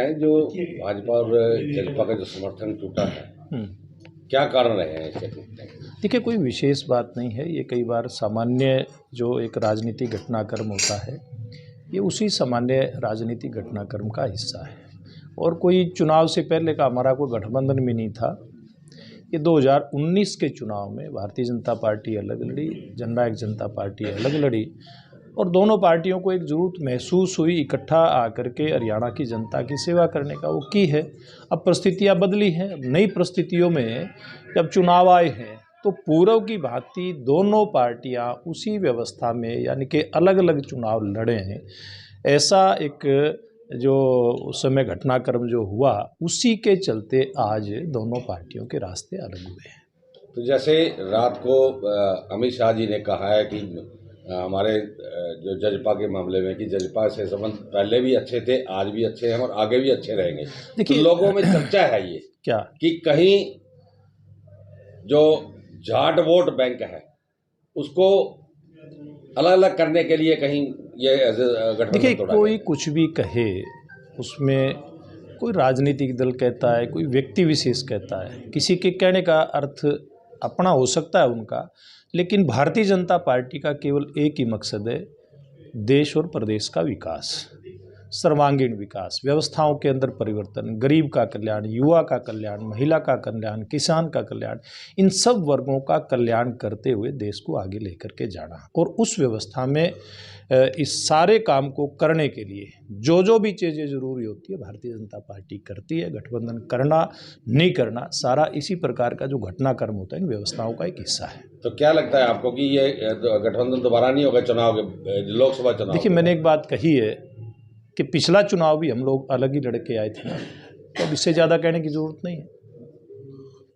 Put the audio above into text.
हैं जो भाजपा और जसपा का जो समर्थन टूटा है, क्या कारण रहे हैं इसके टूटने के? देखिए, कोई विशेष बात नहीं है। ये कई बार सामान्य जो एक राजनीतिक घटनाक्रम होता है, ये उसी सामान्य राजनीतिक घटनाक्रम का हिस्सा है। और कोई चुनाव से पहले का हमारा कोई गठबंधन भी नहीं था। ये 2019 के चुनाव में भारतीय जनता पार्टी अलग लड़ी, जननायक जनता पार्टी अलग लड़ी, और दोनों पार्टियों को एक ज़रूरत महसूस हुई इकट्ठा आकर के हरियाणा की जनता की सेवा करने का, वो की है। अब परिस्थितियाँ बदली हैं। नई परिस्थितियों में जब चुनाव आए हैं तो पूर्व की भांति दोनों पार्टियां उसी व्यवस्था में, यानी कि अलग अलग चुनाव लड़े हैं। ऐसा एक जो उस समय घटनाक्रम जो हुआ, उसी के चलते आज दोनों पार्टियों के रास्ते अलग हुए हैं। तो जैसे रात को अमित शाह जी ने कहा है कि हमारे जो जजपा के मामले में कि जजपा से संबंध पहले भी अच्छे थे, आज भी अच्छे हैं और आगे भी अच्छे रहेंगे। तो लोगों में चर्चा है ये क्या कि कहीं जो जाट वोट बैंक है उसको अलग अलग करने के लिए कहीं ये गठबंधन देखिए, तोड़ा कोई गया। कुछ भी कहे, उसमें कोई राजनीतिक दल कहता है, कोई व्यक्ति विशेष कहता है, किसी के कहने का अर्थ अपना हो सकता है उनका, लेकिन भारतीय जनता पार्टी का केवल एक ही मकसद है, देश और प्रदेश का विकास, सर्वांगीण विकास, व्यवस्थाओं के अंदर परिवर्तन, गरीब का कल्याण, युवा का कल्याण, महिला का कल्याण, किसान का कल्याण, इन सब वर्गों का कल्याण करते हुए देश को आगे लेकर के जाना। और उस व्यवस्था में इस सारे काम को करने के लिए जो भी चीज़ें ज़रूरी होती है भारतीय जनता पार्टी करती है। गठबंधन करना नहीं करना सारा इसी प्रकार का जो घटनाक्रम होता है इन व्यवस्थाओं का एक हिस्सा है। तो क्या लगता है आपको कि ये गठबंधन दोबारा नहीं होगा चुनाव के, लोकसभा चुनाव? देखिए, मैंने एक बात कही है कि पिछला चुनाव भी हम लोग अलग ही लड़के आए थे, तो अब इससे ज़्यादा कहने की ज़रूरत नहीं है।